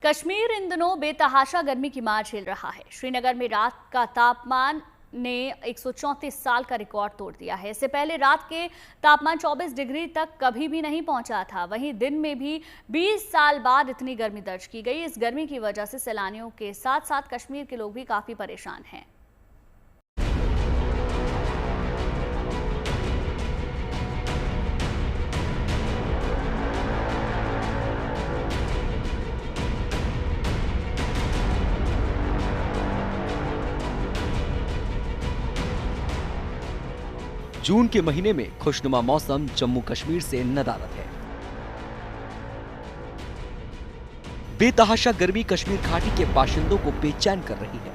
कश्मीर इन दिनों बेतहाशा गर्मी की मार झेल रहा है। श्रीनगर में रात का तापमान ने 134 साल का रिकॉर्ड तोड़ दिया है। इससे पहले रात के तापमान 24 डिग्री तक कभी भी नहीं पहुंचा था। वहीं दिन में भी 20 साल बाद इतनी गर्मी दर्ज की गई। इस गर्मी की वजह से सैलानियों के साथ साथ कश्मीर के लोग भी काफी परेशान हैं। जून के महीने में खुशनुमा मौसम जम्मू कश्मीर से नदारद है। बेतहाशा गर्मी कश्मीर घाटी के बाशिंदों को बेचैन कर रही है।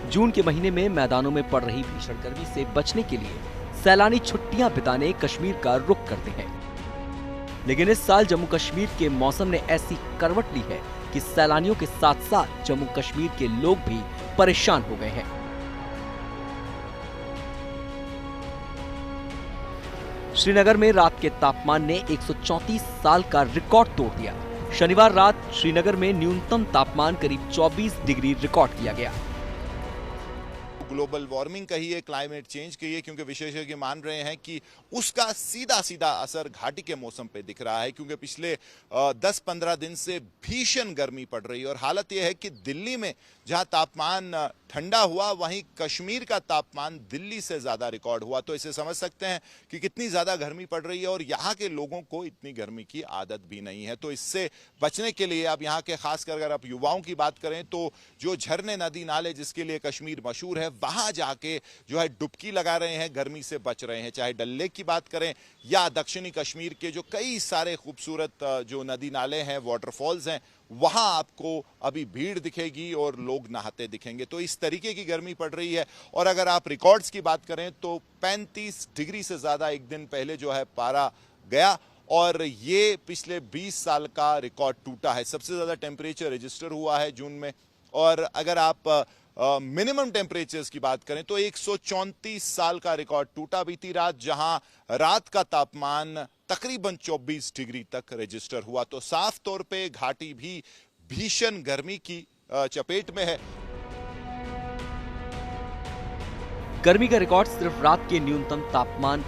जून के महीने में मैदानों में पड़ रही भीषण गर्मी से बचने के लिए सैलानी छुट्टियां बिताने कश्मीर का रुख करते हैं। लेकिन इस साल जम्मू कश्मीर के मौसम ने ऐसी करवट ली है कि सैलानियों के साथ साथ जम्मू कश्मीर के लोग भी परेशान हो गए हैं। श्रीनगर में रात के तापमान ने 134 साल का रिकॉर्ड तोड़ दिया। शनिवार रात श्रीनगर में न्यूनतम तापमान करीब 24 डिग्री रिकॉर्ड किया गया। ग्लोबल वार्मिंग कहिए, क्लाइमेट चेंज कहिए, क्योंकि विशेषज्ञ मान रहे हैं कि उसका सीधा सीधा असर घाटी के मौसम पे दिख रहा है, क्योंकि पिछले 10-15 दिन से भीषण गर्मी पड़ रही है। और हालत यह है कि दिल्ली में जहां तापमान ठंडा हुआ, वहीं कश्मीर का तापमान दिल्ली से ज्यादा रिकॉर्ड हुआ। तो इसे समझ सकते हैं कि कितनी ज्यादा गर्मी पड़ रही है और यहाँ के लोगों को इतनी गर्मी की आदत भी नहीं है। तो इससे बचने के लिए अब यहाँ के खासकर अगर आप युवाओं की बात करें तो जो झरने, नदी, नाले जिसके लिए कश्मीर मशहूर है, वहां जाके जो है डुबकी लगा रहे हैं, गर्मी से बच रहे हैं। चाहे डल लेक की बात करें या दक्षिणी कश्मीर के जो कई सारे खूबसूरत जो नदी नाले हैं, वाटरफॉल्स हैं, वहां आपको अभी भीड़ दिखेगी और लोग नहाते दिखेंगे। तो इस तरीके की गर्मी पड़ रही है। और अगर आप रिकॉर्ड्स की बात करें तो 35 डिग्री से ज्यादा एक दिन पहले जो है पारा गया और ये पिछले 20 साल का रिकॉर्ड टूटा है। सबसे ज्यादा टेम्परेचर रजिस्टर हुआ है जून में। और अगर आप मिनिमम टेम्परेचर्स की बात करें तो 134 साल का रिकॉर्ड टूटा बीती रात, जहां रात का तापमान तकरीबन 24 डिग्री तक रजिस्टर हुआ। तो साफ तौर पे घाटी भी भीषण गर्मी की चपेट में है। गर्मी का रिकॉर्ड सिर्फ रात के न्यूनतम तापमान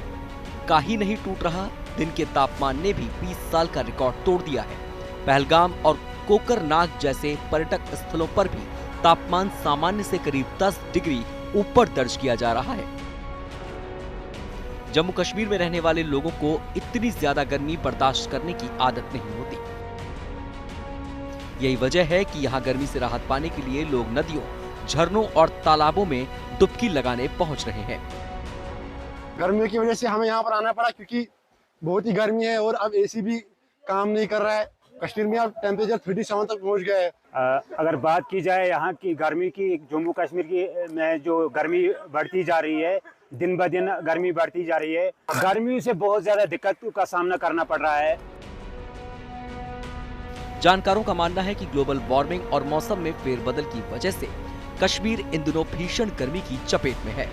का ही नहीं टूट रहा, दिन के तापमान ने भी 20 साल का रिकॉर्ड तोड़ दिया है। पहलगाम और कोकरनाग जैसे पर्यटक स्थलों पर भी तापमान सामान्य से करीब 10 डिग्री ऊपर दर्ज किया जा रहा है। जम्मू कश्मीर में रहने वाले लोगों को इतनी ज्यादा गर्मी बर्दाश्त करने की आदत नहीं होती। यही वजह है कि यहाँ गर्मी से राहत पाने के लिए लोग नदियों, झरनों और तालाबों में डुबकी लगाने पहुंच रहे हैं। गर्मियों की वजह से हमें यहाँ पर आना पड़ा, क्योंकि बहुत ही गर्मी है और अब एसी भी काम नहीं कर रहा है। कश्मीर में अब टेम्परेचर 37 तक पहुँच गया है। अगर बात की जाए यहाँ की गर्मी की, जम्मू कश्मीर की में जो गर्मी बढ़ती जा रही है, दिन ब दिन गर्मी बढ़ती जा रही है। गर्मी से बहुत ज्यादा दिक्कत का सामना करना पड़ रहा है। जानकारों का मानना है कि ग्लोबल वार्मिंग और मौसम में फेरबदल की वजह से कश्मीर इन दिनों भीषण गर्मी की चपेट में है।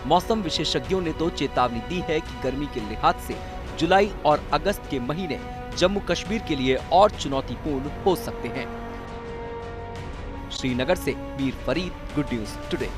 मौसम विशेषज्ञों ने तो चेतावनी दी है कि गर्मी के लिहाज से जुलाई और अगस्त के महीने जम्मू कश्मीर के लिए और चुनौतीपूर्ण हो सकते हैं। श्रीनगर से Mir Farid, good news today.